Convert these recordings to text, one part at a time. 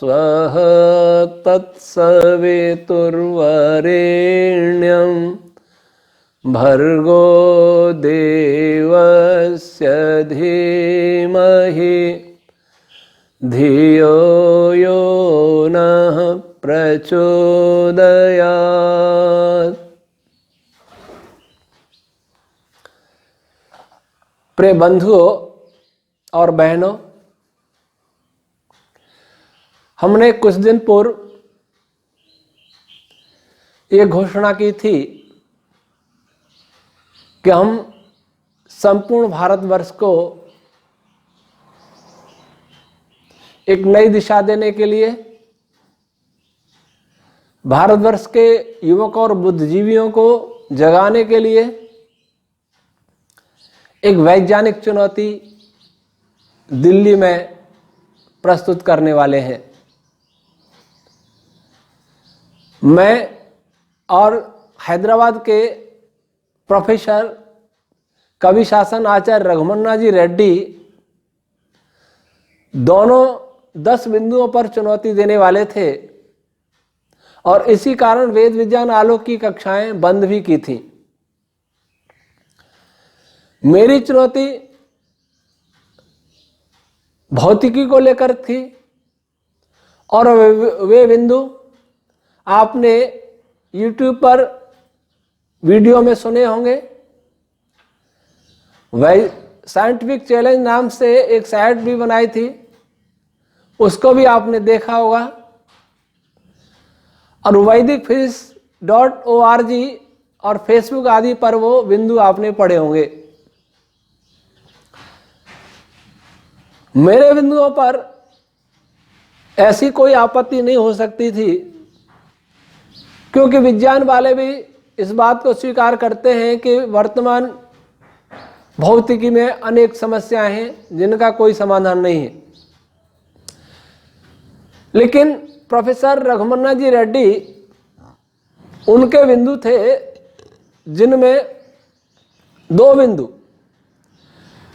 स्वः तत्सवितुर्वरेण्यं भर्गो देवस्य धीमहि धियो यो नः प्रचोदयात्। प्रिय बंधुओं और बहनों, हमने कुछ दिन पूर्व ये घोषणा की थी कि हम संपूर्ण भारतवर्ष को एक नई दिशा देने के लिए, भारतवर्ष के युवक और बुद्धिजीवियों को जगाने के लिए एक वैज्ञानिक चुनौती दिल्ली में प्रस्तुत करने वाले हैं। मैं और हैदराबाद के प्रोफेसर कवि शासन आचार्य रघुमन्ना जी रेड्डी दोनों 10 बिंदुओं पर चुनौती देने वाले थे और इसी कारण वेद विज्ञान आलोक की कक्षाएं बंद भी की थी। मेरी चुनौती भौतिकी को लेकर थी और वे बिंदु आपने YouTube पर वीडियो में सुने होंगे। साइंटिफिक चैलेंज नाम से एक साइट भी बनाई थी, उसको भी आपने देखा होगा। और वैदिकफिजिक्स.org और फेसबुक आदि पर वो बिंदु आपने पढ़े होंगे। मेरे बिंदुओं पर ऐसी कोई आपत्ति नहीं हो सकती थी, क्योंकि विज्ञान वाले भी इस बात को स्वीकार करते हैं कि वर्तमान भौतिकी में अनेक समस्याएं हैं जिनका कोई समाधान नहीं है। लेकिन प्रोफेसर रघुमन्ना जी रेड्डी, उनके बिंदु थे जिनमें 2 बिंदु,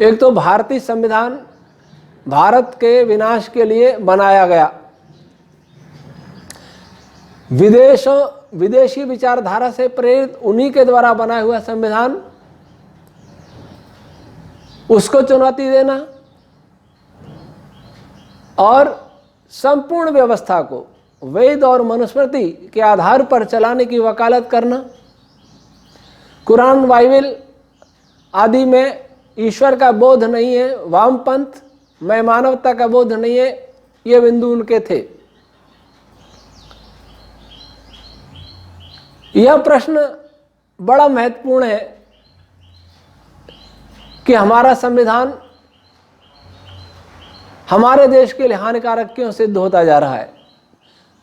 एक तो भारतीय संविधान भारत के विनाश के लिए बनाया गया, विदेशी विचारधारा से प्रेरित उन्हीं के द्वारा बनाया हुआ संविधान, उसको चुनौती देना और संपूर्ण व्यवस्था को वेद और मनुस्मृति के आधार पर चलाने की वकालत करना। कुरान बाइबल आदि में ईश्वर का बोध नहीं है, वामपंथ में मानवता का बोध नहीं है, ये बिंदु उनके थे। यह प्रश्न बड़ा महत्वपूर्ण है कि हमारा संविधान हमारे देश के लिए हानिकारक क्यों सिद्ध होता जा रहा है,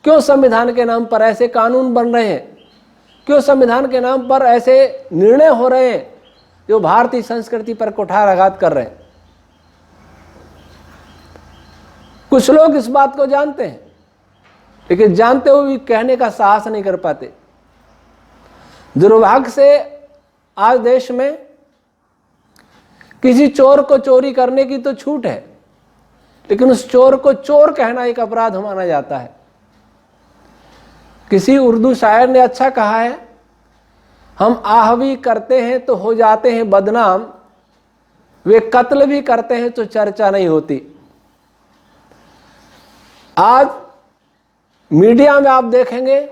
क्यों संविधान के नाम पर ऐसे कानून बन रहे हैं, क्यों संविधान के नाम पर ऐसे निर्णय हो रहे हैं जो भारतीय संस्कृति पर कुठाराघात कर रहे हैं। कुछ लोग इस बात को जानते हैं, लेकिन जानते हुए भी कहने का साहस नहीं कर पाते। दुर्भाग्य से आज देश में किसी चोर को चोरी करने की तो छूट है, लेकिन उस चोर को चोर कहना एक अपराध माना जाता है। किसी उर्दू शायर ने अच्छा कहा है, हम आह भी करते हैं तो हो जाते हैं बदनाम, वे कत्ल भी करते हैं तो चर्चा नहीं होती। आज मीडिया में आप देखेंगे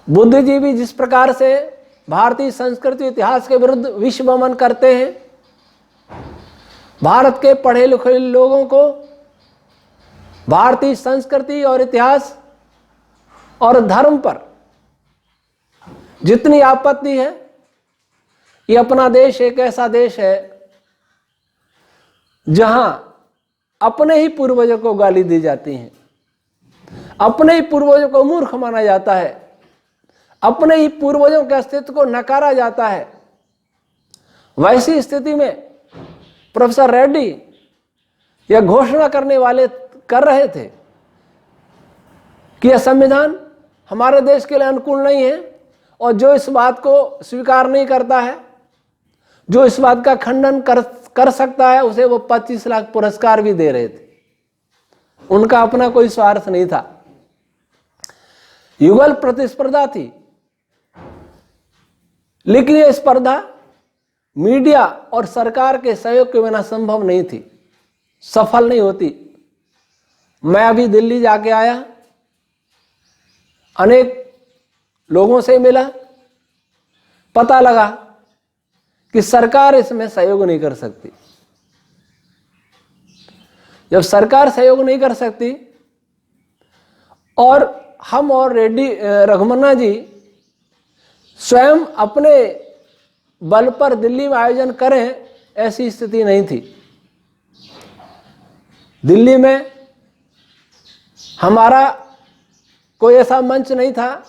बुद्धिजीवी जिस प्रकार से भारतीय संस्कृति इतिहास के विरुद्ध विश्वमन करते हैं, भारत के पढ़े लिखे लोगों को भारतीय संस्कृति और इतिहास और धर्म पर जितनी आपत्ति है, ये अपना देश एक ऐसा देश है जहां अपने ही पूर्वजों को गाली दी जाती है, अपने ही पूर्वजों को मूर्ख माना जाता है, अपने ही पूर्वजों के अस्तित्व को नकारा जाता है। वैसी स्थिति में प्रोफेसर रेड्डी यह घोषणा करने वाले कर रहे थे कि यह संविधान हमारे देश के लिए अनुकूल नहीं है, और जो इस बात को स्वीकार नहीं करता है, जो इस बात का खंडन कर सकता है, उसे वो 25 लाख पुरस्कार भी दे रहे थे। उनका अपना कोई स्वार्थ नहीं था। युगल प्रतिस्पर्धा थी, लेकिन यह स्पर्धा मीडिया और सरकार के सहयोग के बिना संभव नहीं थी, सफल नहीं होती। मैं अभी दिल्ली जाके आया, अनेक लोगों से मिला, पता लगा कि सरकार इसमें सहयोग नहीं कर सकती। जब सरकार सहयोग नहीं कर सकती और हम और रेड्डी रघुमन्ना जी स्वयं अपने बल पर दिल्ली में आयोजन करें, ऐसी स्थिति नहीं थी। दिल्ली में हमारा कोई ऐसा मंच नहीं था।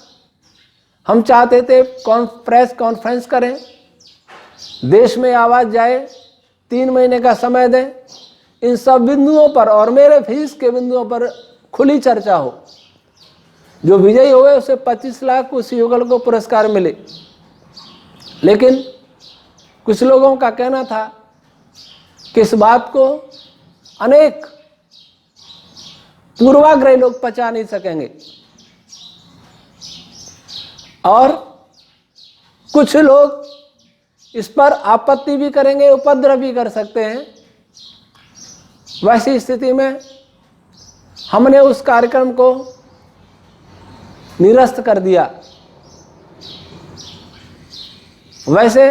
हम चाहते थे प्रेस कॉन्फ्रेंस करें, देश में आवाज जाए, 3 महीने का समय दें, इन सब बिंदुओं पर और मेरे फिजिक्स के बिंदुओं पर खुली चर्चा हो। जो विजयी हुए उसे 25 लाख उस युगल को पुरस्कार मिले। लेकिन कुछ लोगों का कहना था कि इस बात को अनेक पूर्वाग्रही लोग पचा नहीं सकेंगे और कुछ लोग इस पर आपत्ति भी करेंगे, उपद्रव भी कर सकते हैं। वैसी स्थिति में हमने उस कार्यक्रम को निरस्त कर दिया। वैसे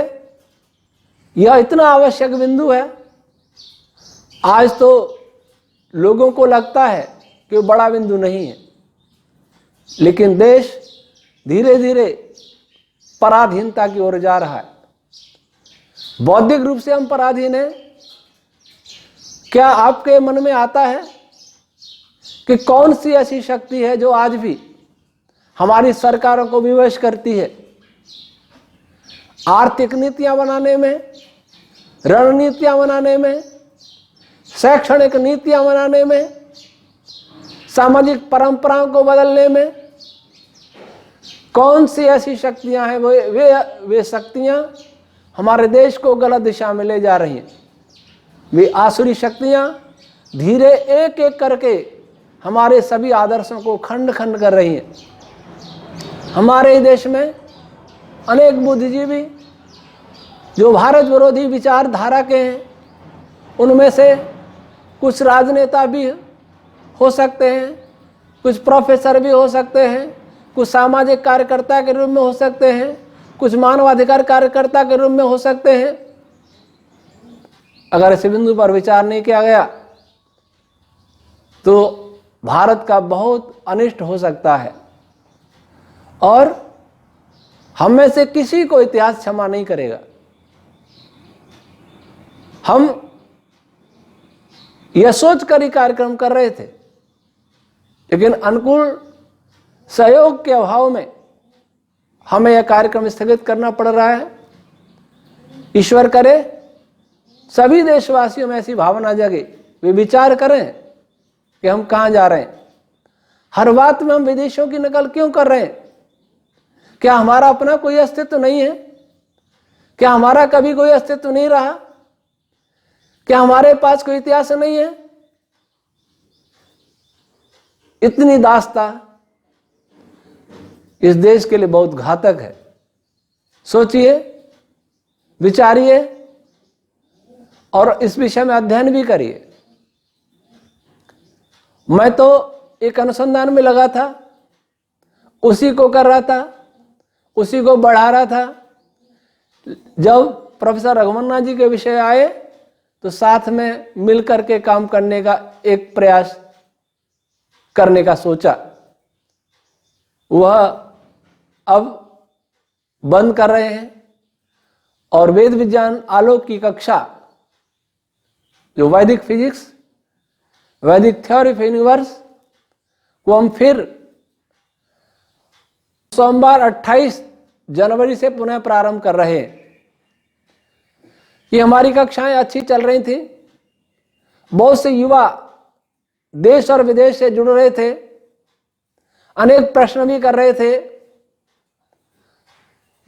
यह इतना आवश्यक बिंदु है, आज तो लोगों को लगता है कि वो बड़ा बिंदु नहीं है, लेकिन देश धीरे धीरे पराधीनता की ओर जा रहा है। बौद्धिक रूप से हम पराधीन हैं। क्या आपके मन में आता है कि कौन सी ऐसी शक्ति है जो आज भी हमारी सरकारों को विवश करती है? आर्थिक नीतियां बनाने में, रणनीतियां बनाने में, शैक्षणिक नीतियां बनाने में, सामाजिक परंपराओं को बदलने में कौन सी ऐसी शक्तियां हैं? वे शक्तियां हमारे देश को गलत दिशा में ले जा रही हैं। वे आसुरी शक्तियां धीरे एक एक करके हमारे सभी आदर्शों को खंड खंड कर रही हैं। हमारे ही देश में अनेक बुद्धिजीवी जो भारत विरोधी विचारधारा के हैं, उनमें से कुछ राजनेता भी हो सकते हैं, कुछ प्रोफेसर भी हो सकते हैं, कुछ सामाजिक कार्यकर्ता के रूप में हो सकते हैं, कुछ मानवाधिकार कार्यकर्ता के रूप में हो सकते हैं। अगर इस बिंदु पर विचार नहीं किया गया तो भारत का बहुत अनिष्ट हो सकता है और हम में से किसी को इतिहास क्षमा नहीं करेगा। हम यह सोचकर ही कार्यक्रम कर रहे थे, लेकिन अनुकूल सहयोग के अभाव में हमें यह कार्यक्रम स्थगित करना पड़ रहा है। ईश्वर करे सभी देशवासियों में ऐसी भावना जगे, वे विचार करें कि हम कहाँ जा रहे हैं। हर बात में हम विदेशों की नकल क्यों कर रहे हैं? क्या हमारा अपना कोई अस्तित्व नहीं है? क्या हमारा कभी कोई अस्तित्व नहीं रहा? क्या हमारे पास कोई इतिहास नहीं है? इतनी दास्ता इस देश के लिए बहुत घातक है। सोचिए, विचारिए और इस विषय में अध्ययन भी करिए। मैं तो एक अनुसंधान में लगा था, उसी को कर रहा था, उसी को बढ़ा रहा था। जब प्रोफेसर रघुमन्ना जी के विषय आए तो साथ में मिलकर के काम करने का एक प्रयास करने का सोचा। वह अब बंद कर रहे हैं और वेद विज्ञान आलोक की कक्षा, जो वैदिक फिजिक्स, वैदिक थ्योरी ऑफ यूनिवर्स, को हम फिर सोमवार 28 जनवरी से पुनः प्रारंभ कर रहे हैं। ये हमारी कक्षाएं अच्छी चल रही थी। बहुत से युवा देश और विदेश से जुड़ रहे थे, अनेक प्रश्न भी कर रहे थे।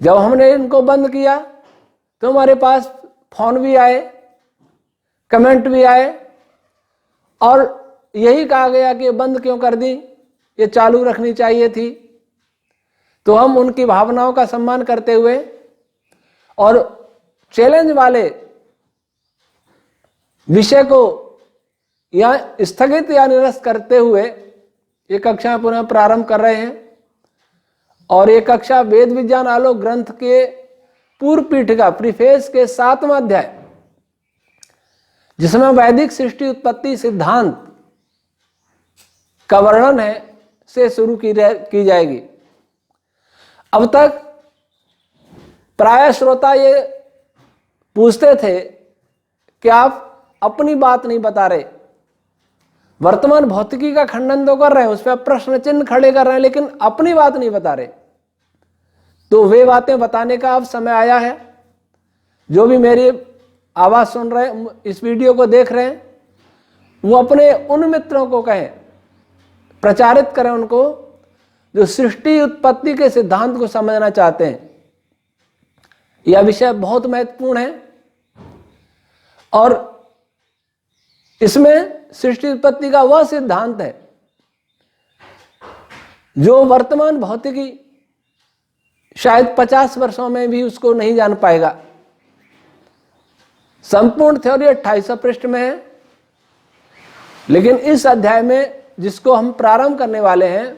जब हमने इनको बंद किया तो हमारे पास फोन भी आए, कमेंट भी आए और यही कहा गया कि बंद क्यों कर दी, ये चालू रखनी चाहिए थी। तो हम उनकी भावनाओं का सम्मान करते हुए और चैलेंज वाले विषय को या स्थगित या निरस्त करते हुए ये कक्षा पुनः प्रारंभ कर रहे हैं। और ये कक्षा वेद विज्ञान आलोक ग्रंथ के पूर्व पीठिका प्रीफेस के 7वां अध्याय, जिसमें वैदिक सृष्टि उत्पत्ति सिद्धांत का वर्णन है, से शुरू की जाएगी। अब तक प्राय श्रोता ये पूछते थे कि आप अपनी बात नहीं बता रहे, वर्तमान भौतिकी का खंडन तो कर रहे हैं, उस पर प्रश्न चिन्ह खड़े कर रहे हैं, लेकिन अपनी बात नहीं बता रहे। तो वे बातें बताने का अब समय आया है। जो भी मेरी आवाज सुन रहे हैं, इस वीडियो को देख रहे हैं, वो अपने उन मित्रों को कहें, प्रचारित करें उनको, जो सृष्टि उत्पत्ति के सिद्धांत को समझना चाहते हैं। यह विषय बहुत महत्वपूर्ण है और इसमें सृष्टि उत्पत्ति का वह सिद्धांत है जो वर्तमान भौतिकी शायद 50 वर्षों में भी उसको नहीं जान पाएगा। संपूर्ण थ्योरी 2800 पृष्ठ में है, लेकिन इस अध्याय में जिसको हम प्रारंभ करने वाले हैं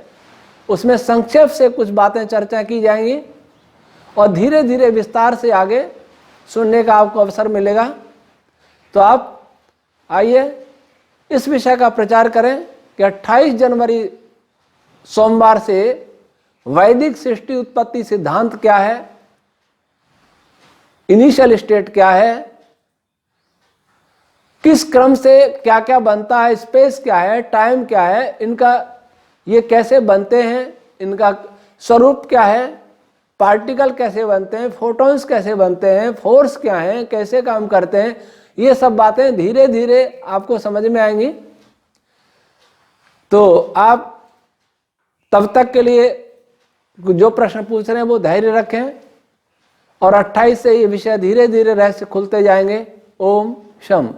उसमें संक्षेप से कुछ बातें चर्चा की जाएंगी और धीरे धीरे विस्तार से आगे सुनने का आपको अवसर मिलेगा। तो आप आइए इस विषय का प्रचार करें कि 28 जनवरी सोमवार से वैदिक सृष्टि उत्पत्ति सिद्धांत क्या है, इनिशियल स्टेट क्या है, किस क्रम से क्या क्या बनता है, स्पेस क्या है, टाइम क्या है, इनका ये कैसे बनते हैं, इनका स्वरूप क्या है, पार्टिकल कैसे बनते हैं, फोटॉन्स कैसे बनते हैं, फोर्स क्या है, कैसे काम करते हैं, ये सब बातें धीरे धीरे आपको समझ में आएंगी। तो आप तब तक के लिए जो प्रश्न पूछ रहे हैं वो धैर्य रखें और 28 से ये विषय धीरे धीरे रहस्य खुलते जाएंगे। ओम शम।